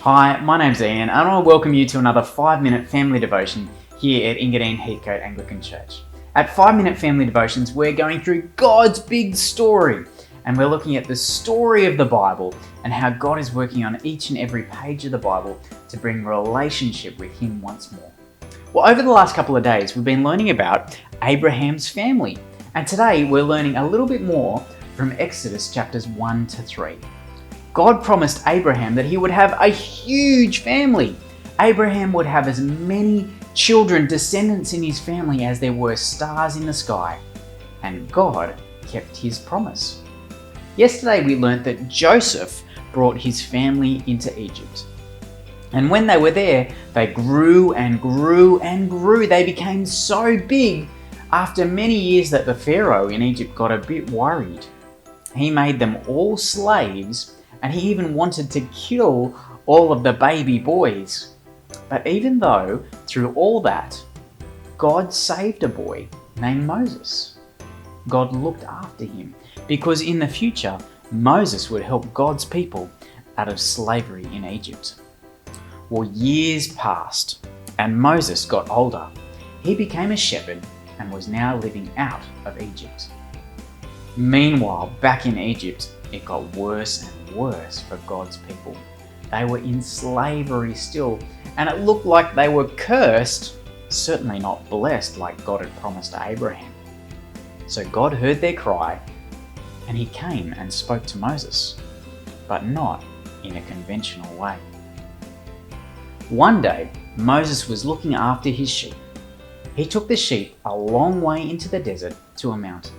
Hi, my name's Ian and I want to welcome you to another 5-minute family devotion here at Engadine Heathcote Anglican Church. At 5-minute family devotions, we're going through God's big story and we're looking at the story of the Bible and how God is working on each and every page of the Bible to bring relationship with Him once more. Well, over the last couple of days, we've been learning about Abraham's family, and today we're learning a little bit more from Exodus chapters 1 to 3. God promised Abraham that he would have a huge family. Abraham would have as many children, descendants in his family as there were stars in the sky. And God kept his promise. Yesterday we learnt that Joseph brought his family into Egypt. And when they were there, they grew and grew and grew. They became so big after many years that the Pharaoh in Egypt got a bit worried. He made them all slaves, and he even wanted to kill all of the baby boys. But even though, through all that, God saved a boy named Moses. God looked after him, because in the future, Moses would help God's people out of slavery in Egypt. Well, years passed, and Moses got older. He became a shepherd and was now living out of Egypt. Meanwhile, back in Egypt, it got worse and worse for God's people. They were in slavery still, and it looked like they were cursed, certainly not blessed like God had promised to Abraham. So God heard their cry, and He came and spoke to Moses, but not in a conventional way. One day, Moses was looking after his sheep. He took the sheep a long way into the desert to a mountain.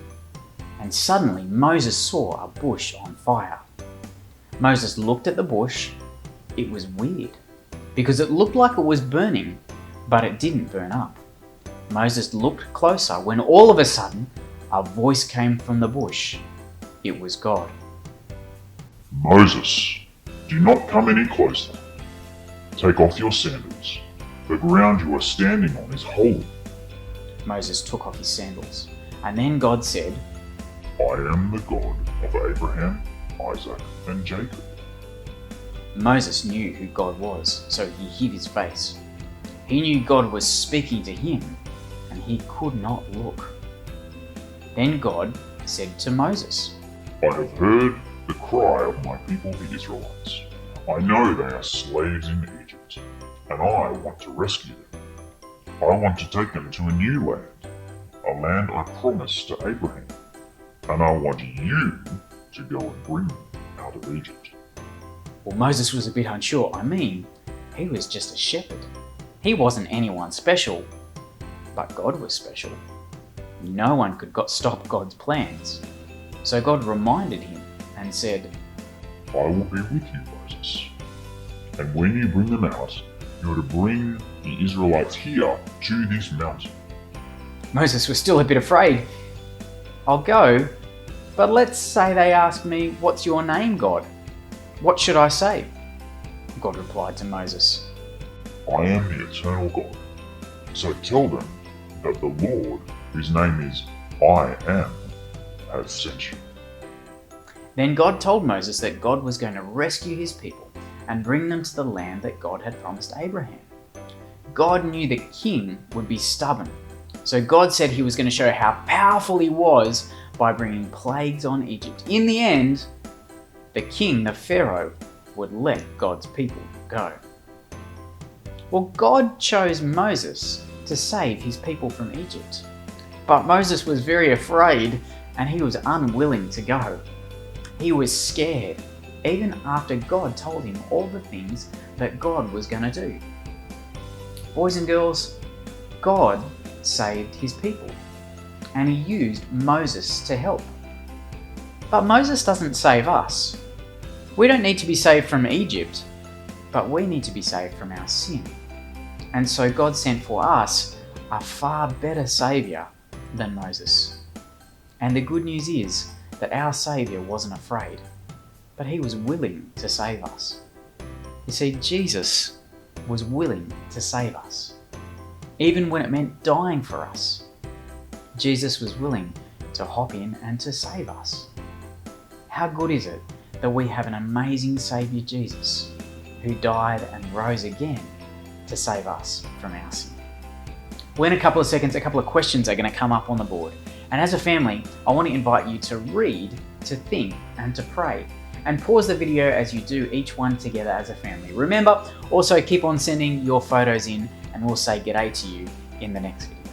And suddenly Moses saw a bush on fire. Moses looked at the bush. It was weird, because it looked like it was burning, but it didn't burn up. Moses looked closer when all of a sudden a voice came from the bush. It was God. "Moses, do not come any closer. Take off your sandals. The ground you are standing on is holy." Moses took off his sandals, and then God said, "I am the God of Abraham, Isaac, and Jacob." Moses knew who God was, so he hid his face. He knew God was speaking to him, and he could not look. Then God said to Moses, "I have heard the cry of my people the Israelites. I know they are slaves in Egypt, and I want to rescue them. I want to take them to a new land, a land I promised to Abraham. And I want you to go and bring them out of Egypt." Well, Moses was a bit unsure. He was just a shepherd. He wasn't anyone special, but God was special. No one could stop God's plans. So God reminded him and said, "I will be with you, Moses. And when you bring them out, you are to bring the Israelites here to this mountain." Moses was still a bit afraid. "I'll go, but let's say they ask me, 'What's your name, God?' What should I say?" God replied to Moses, "I am the eternal God. So tell them that the Lord, whose name is I Am, has sent you." Then God told Moses that God was going to rescue his people and bring them to the land that God had promised Abraham. God knew the king would be stubborn, so God said he was going to show how powerful he was by bringing plagues on Egypt. In the end, the king, the Pharaoh, would let God's people go. Well, God chose Moses to save his people from Egypt. But Moses was very afraid and he was unwilling to go. He was scared, even after God told him all the things that God was going to do. Boys and girls, God saved his people, and he used Moses to help. But Moses doesn't save us. We don't need to be saved from Egypt, but we need to be saved from our sin. And so God sent for us a far better saviour than Moses. And the good news is that our saviour wasn't afraid, but he was willing to save us. You see, Jesus was willing to save us. even when it meant dying for us. Jesus was willing to hop in and to save us. How good is it that we have an amazing Saviour Jesus who died and rose again to save us from our sin? Well, in a couple of seconds, a couple of questions are going to come up on the board. And as a family, I want to invite you to read, to think, and to pray. And pause the video as you do each one together as a family. Remember, also keep on sending your photos in and we'll say g'day to you in the next video.